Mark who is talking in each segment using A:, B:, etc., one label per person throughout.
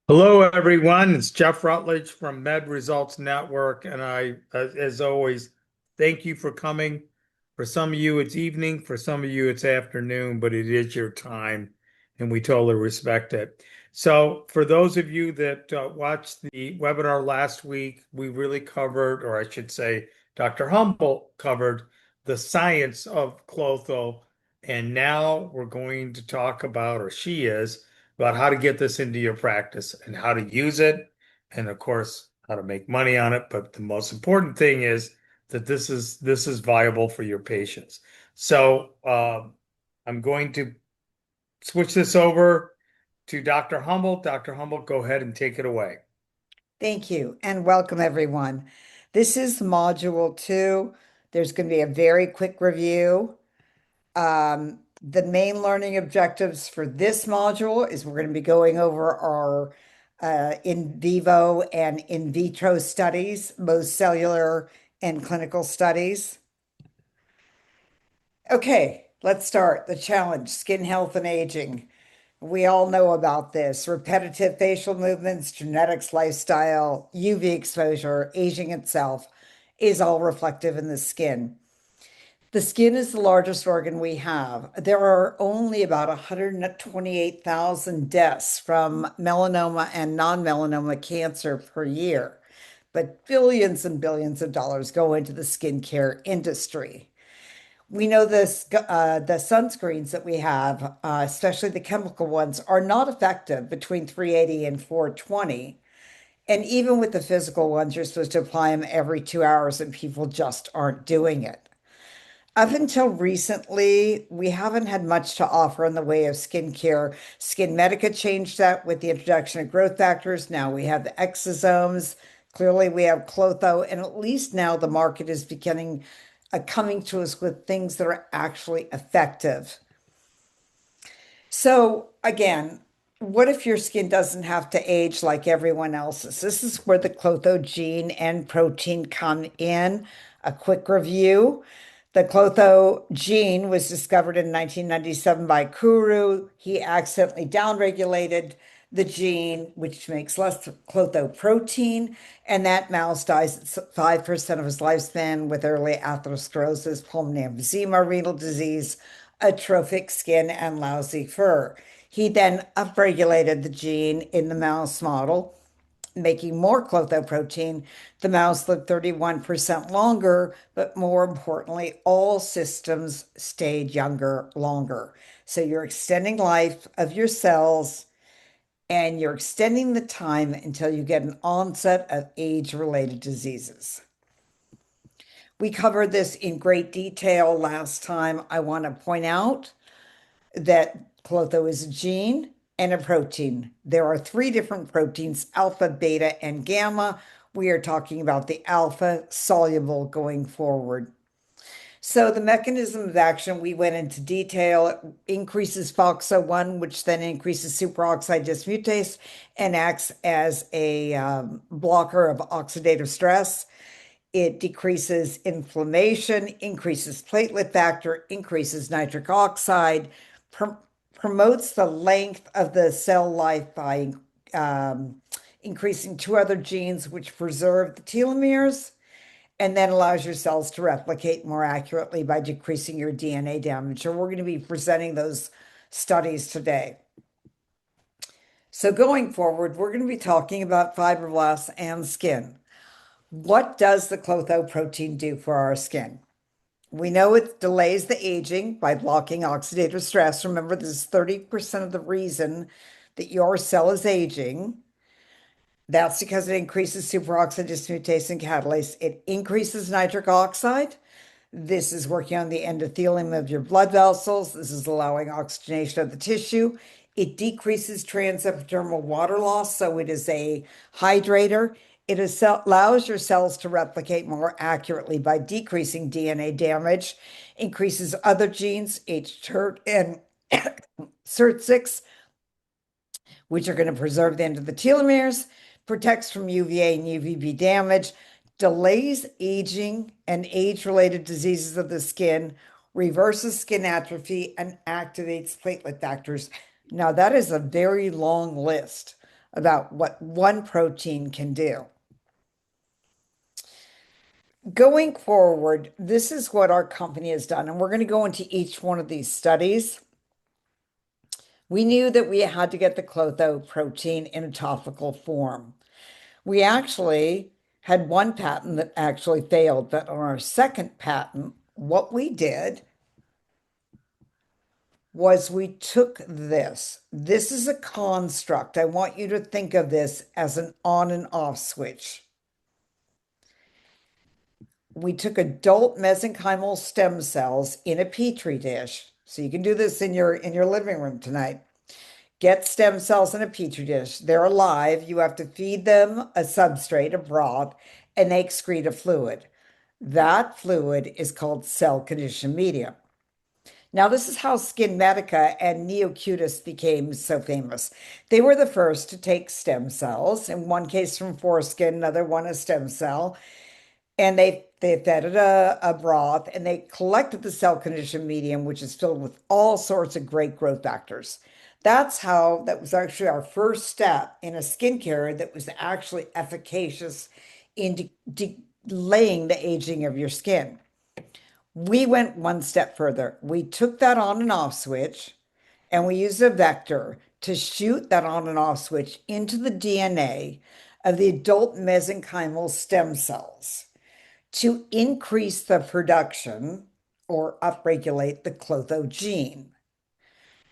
A: Hello, everyone. It's Jeff Rutledge from MedResults Network, and as always, thank you for coming. For some of you, it's evening. For some of you, it's afternoon, but it is your time, and we totally respect it. So, for those of you that watched the webinar last week, we really covered, or I should say, Dr. Humble covered the science of Klotho, and now we're going to talk about, or she is about how to get this into your practice and how to use it, and of course, how to make money on it. But the most important thing is that this is viable for your patients. So I'm going to switch this over to Dr. Humble. Dr. Humble, go ahead and take it away.
B: Thank you and welcome everyone. This is module 2. There's going to be a very quick review. The main learning objectives for this module is we're going to be going over our in vivo and in vitro studies, both cellular and clinical studies. Okay, let's start. The challenge, skin health and aging. We all know about this. Repetitive facial movements, genetics, lifestyle, UV exposure, aging itself is all reflective in the skin. The skin is the largest organ we have. There are only about 128,000 deaths from melanoma and non-melanoma cancer per year, but billions and billions of dollars go into the skincare industry. We know the sunscreens that we have, especially the chemical ones, are not effective between 380 and 420. And even with the physical ones, you're supposed to apply them every 2 hours, and people just aren't doing it. Up until recently, we haven't had much to offer in the way of skincare. Skin Medica changed that with the introduction of growth factors. Now we have the exosomes. Clearly, we have Klotho, and at least now the market is beginning coming to us with things that are actually effective. So again, what if your skin doesn't have to age like everyone else's? This is where the Klotho gene and protein come in. A quick review. The Klotho gene was discovered in 1997 by Kuru. He accidentally downregulated the gene, which makes less Klotho protein, and that mouse dies at 5% of his lifespan with early atherosclerosis, pulmonary emphysema, renal disease, atrophic skin, and lousy fur. He then upregulated the gene in the mouse model, making more Klotho protein. The mouse lived 31% longer, but more importantly, all systems stayed younger longer. So you're extending life of your cells and you're extending the time until you get an onset of age-related diseases. We covered this in great detail last time. I want to point out that Klotho is a gene and a protein. There are three different proteins, alpha, beta, and gamma. We are talking about the alpha soluble going forward. So the mechanism of action, we went into detail. It increases FOXO1, which then increases superoxide dismutase and acts as a blocker of oxidative stress. It decreases inflammation, increases platelet factor, increases nitric oxide, promotes the length of the cell life by increasing two other genes which preserve the telomeres, and then allows your cells to replicate more accurately by decreasing your DNA damage. And we're going to be presenting those studies today. So going forward, we're going to be talking about fibroblasts and skin. What does the Klotho protein do for our skin? We know it delays the aging by blocking oxidative stress. Remember, this is 30% of the reason that your cell is aging. That's because it increases superoxide dismutase and catalase. It increases nitric oxide. This is working on the endothelium of your blood vessels. This is allowing oxygenation of the tissue. It decreases transepidermal water loss, so it is a hydrator. It allows your cells to replicate more accurately by decreasing DNA damage, increases other genes, HTERT and SIRT6, which are going to preserve the end of the telomeres, protects from UVA and UVB damage, delays aging and age-related diseases of the skin, reverses skin atrophy, and activates platelet factors. Now, that is a very long list about what one protein can do. Going forward, this is what our company has done, and we're going to go into each one of these studies. We knew that we had to get the Klotho protein in a topical form. We actually had one patent that actually failed, but on our second patent, what we did was we took this. This is a construct. I want you to think of this as an on and off switch. We took adult mesenchymal stem cells in a petri dish. So you can do this in your living room tonight. Get stem cells in a petri dish. They're alive. You have to feed them a substrate, a broth, and they excrete a fluid. That fluid is called cell conditioned medium. Now, this is how Skin Medica and Neocutis became so famous. They were the first to take stem cells, in one case from foreskin, another one a stem cell, and they fed it a broth, and they collected the cell conditioned medium, which is filled with all sorts of great growth factors. That was actually our first step in a skincare that was actually efficacious in delaying the aging of your skin. We went one step further. We took that on and off switch and we used a vector to shoot that on and off switch into the DNA of the adult mesenchymal stem cells to increase the production or upregulate the Klotho gene.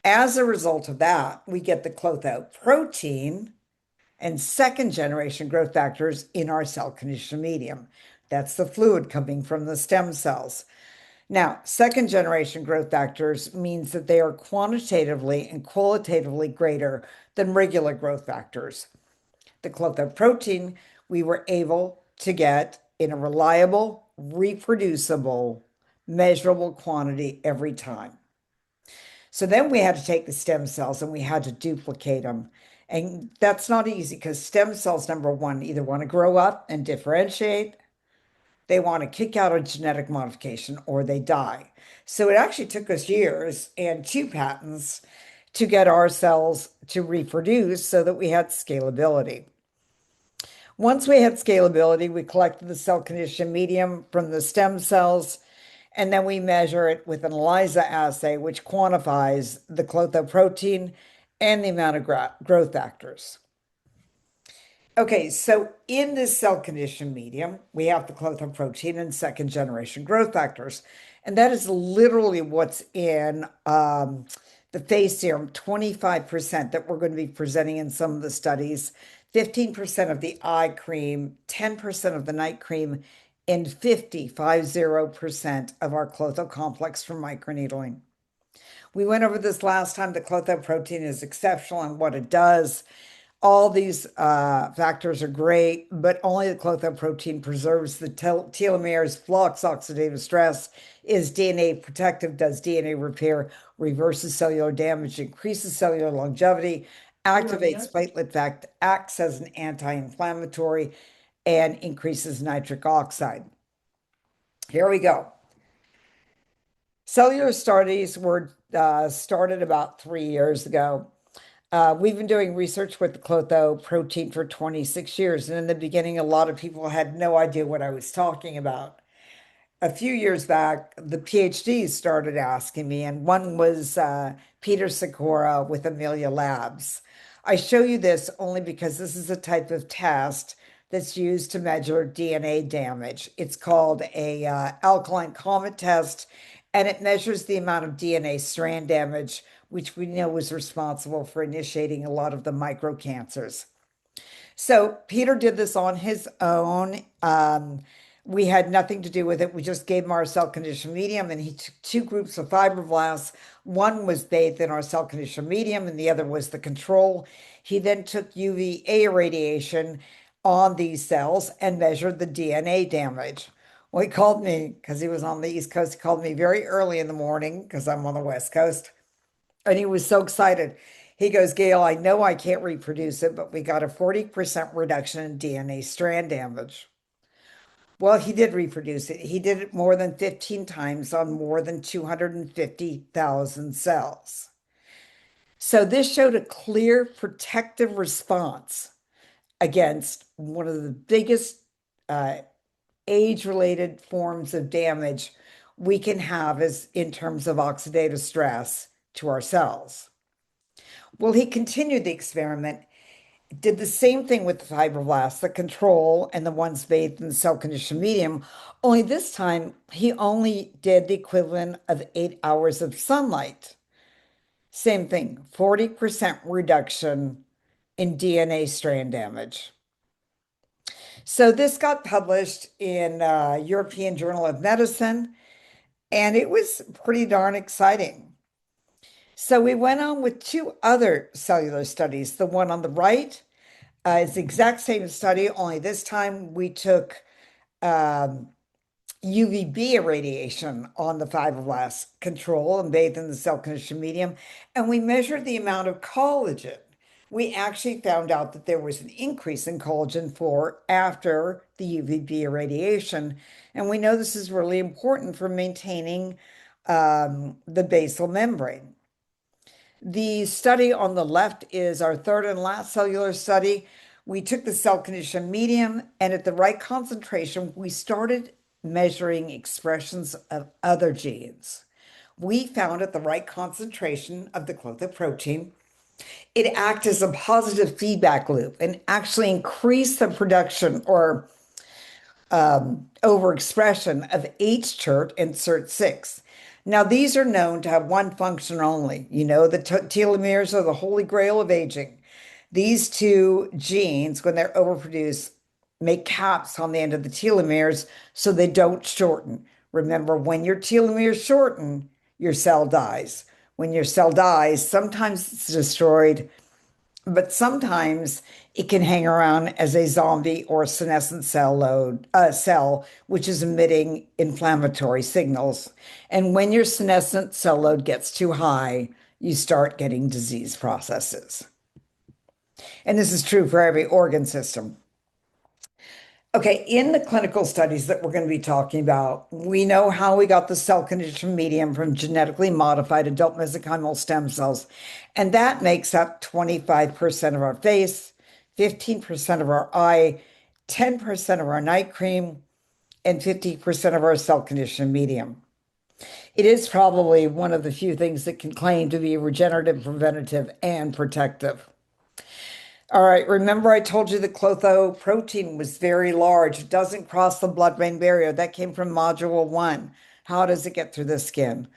B: As a result of that, we get the Klotho protein and second generation growth factors in our cell conditioned medium. That's the fluid coming from the stem cells. Now, second generation growth factors means that they are quantitatively and qualitatively greater than regular growth factors. The Klotho protein we were able to get in a reliable, reproducible, measurable quantity every time. So then we had to take the stem cells and we had to duplicate them. And that's not easy because stem cells, number one, either want to grow up and differentiate, they want to kick out a genetic modification, or they die. So it actually took us years and two patents to get our cells to reproduce so that we had scalability. Once we had scalability, we collected the cell conditioned medium from the stem cells, and then we measure it with an ELISA assay, which quantifies the Klotho protein and the amount of growth factors. Okay, so in this cell conditioned medium, we have the Klotho protein and second generation growth factors. And that is literally what's in the face serum, 25% that we're going to be presenting in some of the studies, 15% of the eye cream, 10% of the night cream, and 50% of our Klotho complex for microneedling. We went over this last time. The Klotho protein is exceptional in what it does. All these factors are great, but only the Klotho protein preserves the telomeres, blocks oxidative stress, is DNA protective, does DNA repair, reverses cellular damage, increases cellular longevity, activates platelet effect, acts as an anti-inflammatory, and increases nitric oxide. Here we go. Cellular studies were started about 3 years ago. We've been doing research with the Klotho protein for 26 years. And in the beginning, a lot of people had no idea what I was talking about. A few years back, the PhDs started asking me, and one was Peter Sikora with Amelia Labs. I show you this only because this is a type of test that's used to measure DNA damage. It's called a alkaline comet test, and it measures the amount of DNA strand damage, which we know was responsible for initiating a lot of the microcancers. So Peter did this on his own. We had nothing to do with it. We just gave him our cell conditioned medium, and he took two groups of fibroblasts. One was bathed in our cell conditioned medium, and the other was the control. He then took UVA radiation on these cells and measured the DNA damage. Well, he called me because he was on the East Coast. He called me very early in the morning because I'm on the West Coast. And he was so excited. He goes, Gail, I know I can't reproduce it, but we got a 40% reduction in DNA strand damage. Well, he did reproduce it. He did it more than 15 times on more than 250,000 cells. So this showed a clear protective response against one of the biggest uh, age-related forms of damage we can have is in terms of oxidative stress to our cells. Well, he continued the experiment, did the same thing with the fibroblasts, the control and the ones bathed in the cell conditioned medium, only this time he only did the equivalent of 8 hours of sunlight. Same thing, 40% reduction in DNA strand damage. So this got published in European Journal of Medicine, and it was pretty darn exciting. So we went on with two other cellular studies. The one on the right is the exact same study, only this time we took um, UVB irradiation on the fibroblast control and bathed in the cell conditioned medium, and we measured the amount of collagen. We actually found out that there was an increase in collagen 4 after the UVB irradiation. And we know this is really important for maintaining the basal membrane. The study on the left is our third and last cellular study. We took the cell conditioned medium, and at the right concentration, we started measuring expressions of other genes. We found at the right concentration of the Klotho protein, it acts as a positive feedback loop and actually increased the production or overexpression of H-TERT and SIRT6. Now, these are known to have one function only. You know, the telomeres are the holy grail of aging. These two genes, when they're overproduced, make caps on the end of the telomeres so they don't shorten. Remember, when your telomeres shorten, your cell dies. When your cell dies, sometimes it's destroyed, but sometimes it can hang around as a zombie or a senescent cell, which is emitting inflammatory signals. And when your senescent cell load gets too high, you start getting disease processes. And this is true for every organ system. Okay, in the clinical studies that we're going to be talking about, we know how we got the cell conditioned medium from genetically modified adult mesenchymal stem cells, and that makes up 25% of our face, 15% of our eye, 10% of our night cream, and 50% of our cell conditioned medium. It is probably one of the few things that can claim to be regenerative, preventative, and protective. All right, remember I told you the Klotho protein was very large. It doesn't cross the blood-brain barrier. That came from module 1. How does it get through the skin?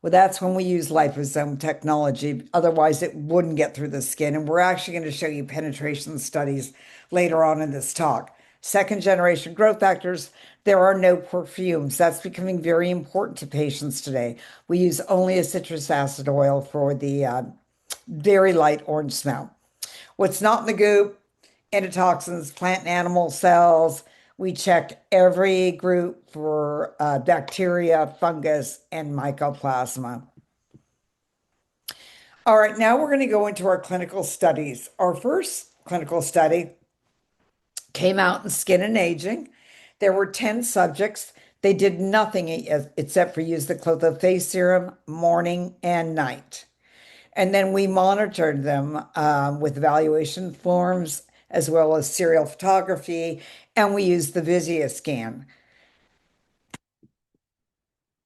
B: Well, that's when we use liposome technology. Otherwise, it wouldn't get through the skin. And we're actually going to show you penetration studies later on in this talk. Second generation growth factors, there are no perfumes. That's becoming very important to patients today. We use only a citrus acid oil for the very light orange smell. What's not in the goop, endotoxins, plant and animal cells. We checked every group for bacteria, fungus, and mycoplasma. All right, now we're going to go into our clinical studies. Our first clinical study came out in Skin and Aging. There were 10 subjects. They did nothing except for use the Klotho face serum morning and night. And then we monitored them with evaluation forms as well as serial photography, and we used the VisiaScan.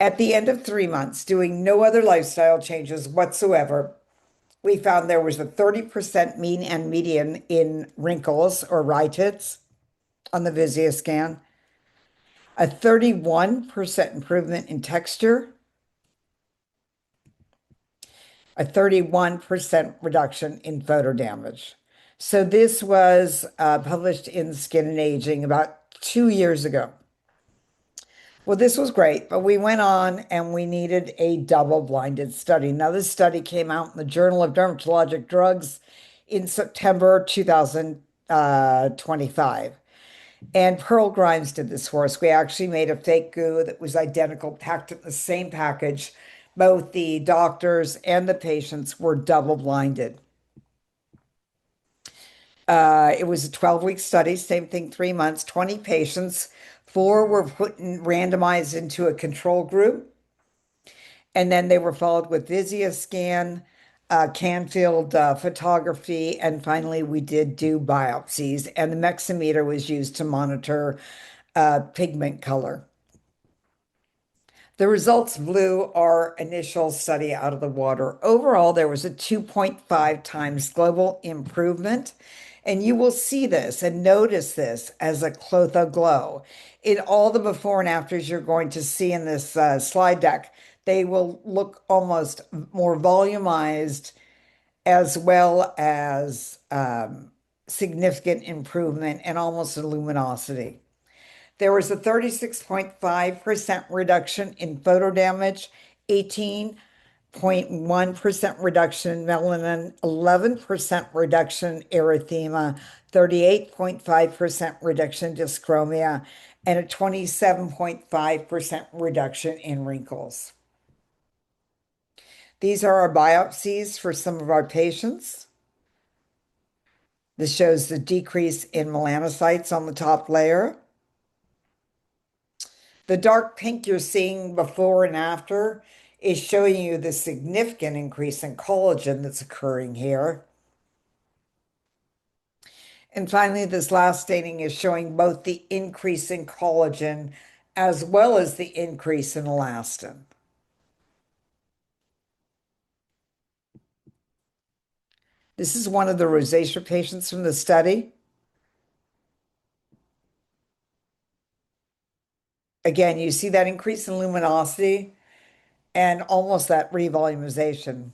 B: At the end of 3 months, doing no other lifestyle changes whatsoever, we found there was a 30% mean and median in wrinkles or rhytids on the VisiaScan, a 31% improvement in texture, a 31% reduction in photodamage. So this was published in Skin and Aging about 2 years ago. Well, this was great, but we went on and we needed a double-blinded study. Now, this study came out in the Journal of Dermatologic Drugs in September 2025. And Pearl Grimes did this for us. We actually made a fake goo that was identical, packed in the same package. Both the doctors and the patients were double-blinded. It was a 12-week study, same thing, 3 months, 20 patients. 4 were randomized into a control group, and then they were followed with VisiaScan Canfield photography, and finally we did do biopsies, and the mexameter was used to monitor pigment color. The results blew our initial study out of the water. Overall, there was a 2.5 times global improvement. And you will see this and notice this as a Klotho glow. In all the before and afters you're going to see in this slide deck, they will look almost more volumized as well as significant improvement and almost a luminosity. There was a 36.5% reduction in photodamage, 18.1% reduction in melanin, 11% reduction in erythema, 38.5% reduction in dyschromia, and a 27.5% reduction in wrinkles. These are our biopsies for some of our patients. This shows the decrease in melanocytes on the top layer. The dark pink you're seeing before and after is showing you the significant increase in collagen that's occurring here. And finally, this last staining is showing both the increase in collagen as well as the increase in elastin. This is one of the rosacea patients from the study. Again, you see that increase in luminosity and almost that revolumization.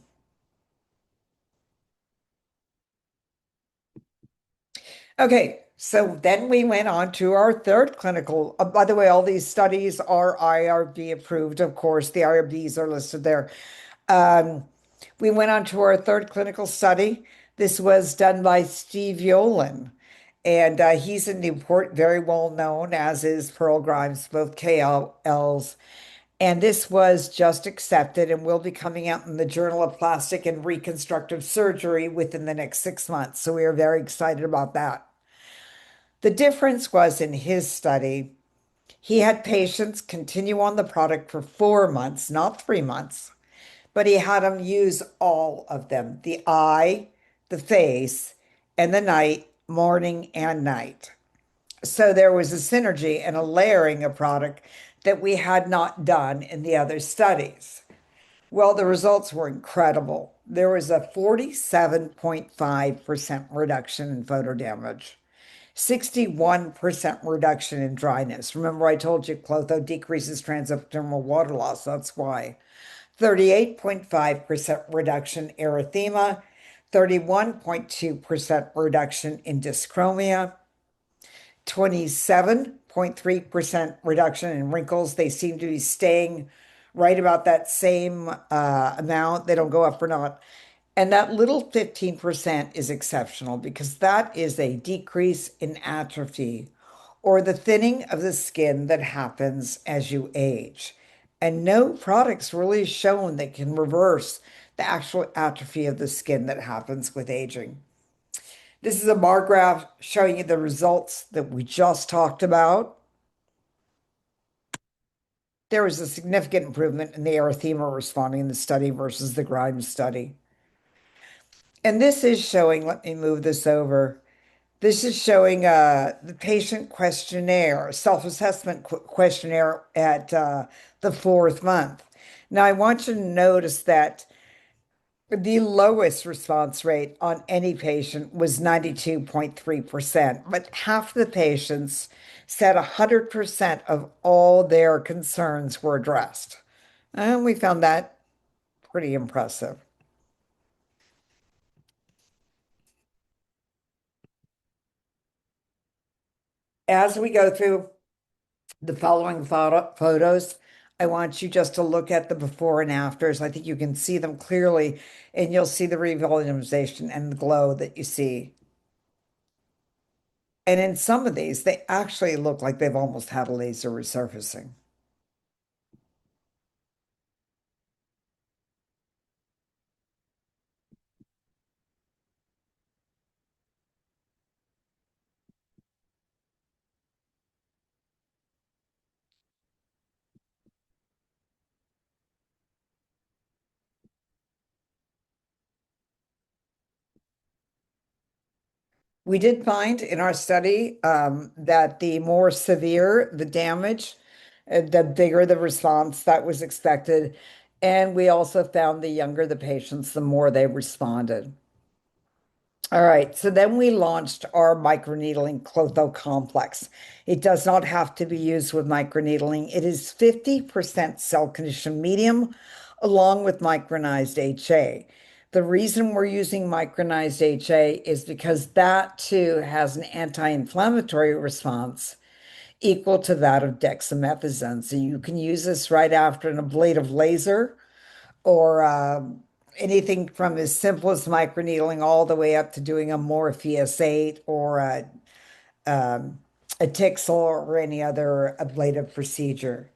B: Okay, so then we went on to our third clinical. By the way, all these studies are IRB approved. Of course, the IRBs are listed there. We went on to our third clinical study. This was done by Steve Yolen, and he's in Newport, very well known, as is Pearl Grimes, both KLs. And this was just accepted and will be coming out in the Journal of Plastic and Reconstructive Surgery within the next 6 months. So we are very excited about that. The difference was in his study, he had patients continue on the product for 4 months, not 3 months, but he had them use all of them, the eye, the face, and the night, morning and night. So there was a synergy and a layering of product that we had not done in the other studies. Well, the results were incredible. There was a 47.5% reduction in photodamage, 61% reduction in dryness. Remember, I told you Klotho decreases transepidermal water loss. That's why. 38.5% reduction in erythema, 31.2% reduction in dyschromia, 27.3% reduction in wrinkles. They seem to be staying right about that same amount. They don't go up or not. And that little 15% is exceptional because that is a decrease in atrophy or the thinning of the skin that happens as you age. And no products really shown that can reverse the actual atrophy of the skin that happens with aging. This is a bar graph showing you the results that we just talked about. There was a significant improvement in the erythema responding in the study versus the Grimes study. And this is showing, let me move this over. This is showing the patient questionnaire, self-assessment questionnaire at the 4th month. Now, I want you to notice that the lowest response rate on any patient was 92.3%, but half the patients said 100% of all their concerns were addressed. And we found that pretty impressive. As we go through the following photos, I want you just to look at the before and afters. I think you can see them clearly, and you'll see the revolumization and the glow that you see. And in some of these, they actually look like they've almost had a laser resurfacing. We did find in our study that the more severe the damage, the bigger the response that was expected. And we also found the younger the patients, the more they responded. All right, so then we launched our microneedling Klotho complex. It does not have to be used with microneedling. It is 50% cell conditioned medium along with micronized HA. The reason we're using micronized HA is because that too has an anti-inflammatory response equal to that of dexamethasone. So you can use this right after an ablative laser or anything from as simple as microneedling all the way up to doing a Morpheus 8 or a Tixel or any other ablative procedure.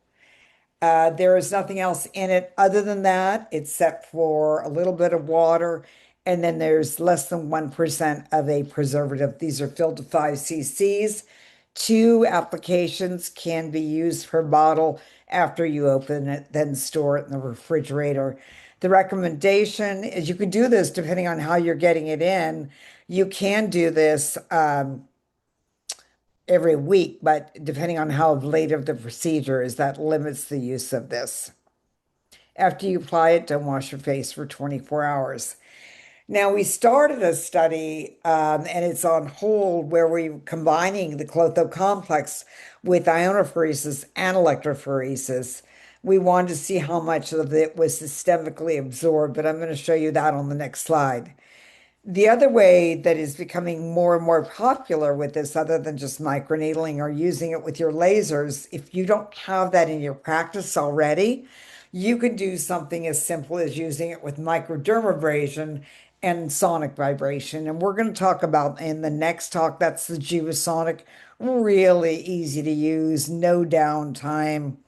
B: There is nothing else in it other than that, except for a little bit of water, and then there's less than 1% of a preservative. These are filled to 5 cc's. 2 applications can be used per bottle after you open it, then store it in the refrigerator. The recommendation is you could do this depending on how you're getting it in. You can do this every week, but depending on how late of the procedure is, that limits the use of this. After you apply it, don't wash your face for 24 hours. Now, we started a study, and it's on hold, where we're combining the Klotho complex with ionophoresis and electrophoresis. We wanted to see how much of it was systemically absorbed, but I'm going to show you that on the next slide. The other way that is becoming more and more popular with this, other than just microneedling or using it with your lasers, if you don't have that in your practice already, you can do something as simple as using it with microdermabrasion and sonic vibration. And we're going to talk about in the next talk, that's the Juvasonic, really easy to use, no downtime,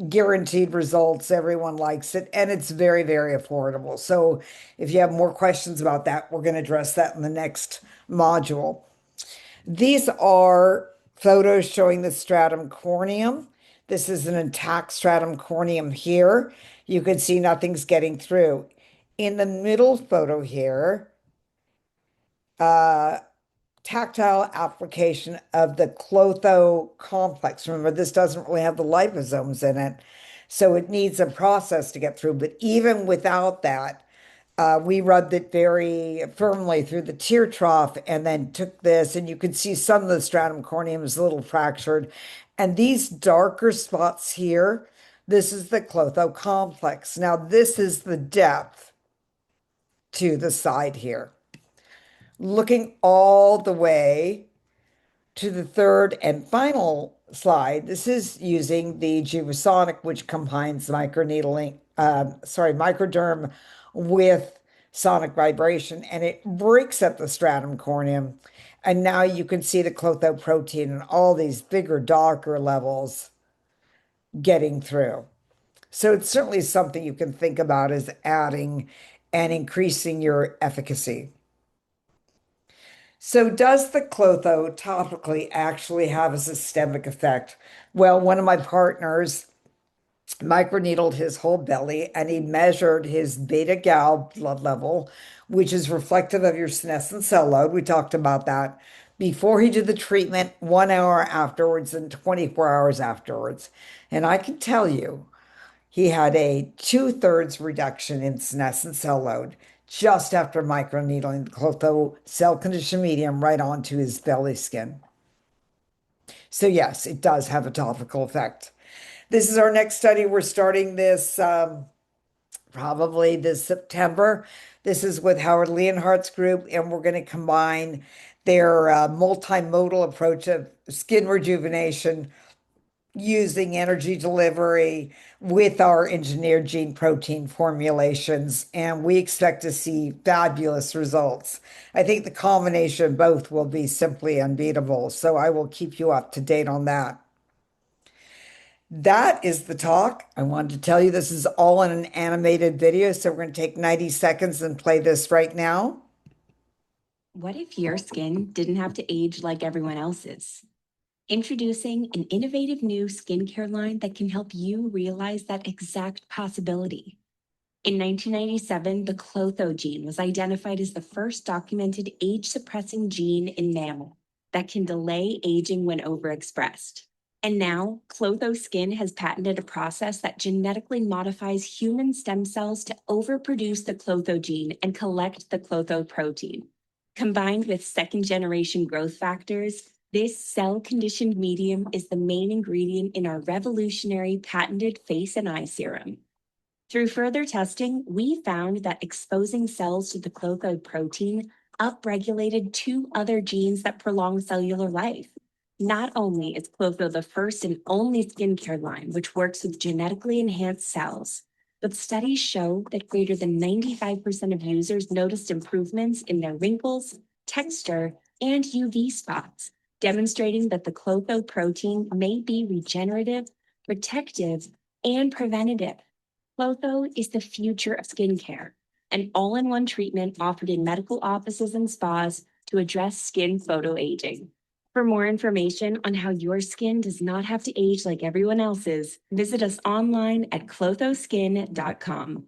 B: guaranteed results. Everyone likes it, and it's very, very affordable. So if you have more questions about that, we're going to address that in the next module. These are photos showing the stratum corneum. This is an intact stratum corneum here. You can see nothing's getting through. In the middle photo here, tactile application of the Klotho complex. Remember, this doesn't really have the liposomes in it, so it needs a process to get through. But even without that, we rubbed it very firmly through the tear trough and then took this, and you can see some of the stratum corneum is a little fractured. And these darker spots here, this is the Klotho complex. Now, this is the depth to the side here. Looking all the way to the third and final slide, this is using the Juvasonic, which combines microderm with sonic vibration, and it breaks up the stratum corneum. And now you can see the Klotho protein and all these bigger, darker levels getting through. So it's certainly something you can think about as adding and increasing your efficacy. So does the Klotho topically actually have a systemic effect? Well, one of my partners microneedled his whole belly and he measured his beta gal blood level, which is reflective of your senescent cell load. We talked about that before he did the treatment, 1 hour afterwards, and 24 hours afterwards. And I can tell you, he had a 2/3 reduction in senescent cell load just after microneedling the Klotho cell conditioned medium right onto his belly skin. So yes, it does have a topical effect. This is our next study. We're starting this probably this September. This is with Howard Leonhardt's group, and we're going to combine their multimodal approach of skin rejuvenation using energy delivery with our engineered gene protein formulations, and we expect to see fabulous results. I think the combination of both will be simply unbeatable, so I will keep you up to date on that. That is the talk. I wanted to tell you this is all in an animated video, so we're going to take 90 seconds and play this right now.
C: What if your skin didn't have to age like everyone else's? Introducing an innovative new skincare line that can help you realize that exact possibility. In 1997, the Klotho gene was identified as the first documented age-suppressing gene in mammal that can delay aging when overexpressed. And now, Klotho Skin has patented a process that genetically modifies human stem cells to overproduce the Klotho gene and collect the Klotho protein. Combined with second-generation growth factors, this cell-conditioned medium is the main ingredient in our revolutionary patented face and eye serum. Through further testing, we found that exposing cells to the Klotho protein upregulated 2 other genes that prolong cellular life. Not only is Klotho the first and only skincare line which works with genetically enhanced cells, but studies show that greater than 95% of users noticed improvements in their wrinkles, texture, and UV spots, demonstrating that the Klotho protein may be regenerative, protective, and preventative. Klotho is the future of skincare, an all-in-one treatment offered in medical offices and spas to address skin photoaging. For more information on how your skin does not have to age like everyone else's, visit us online at klothoskin.com.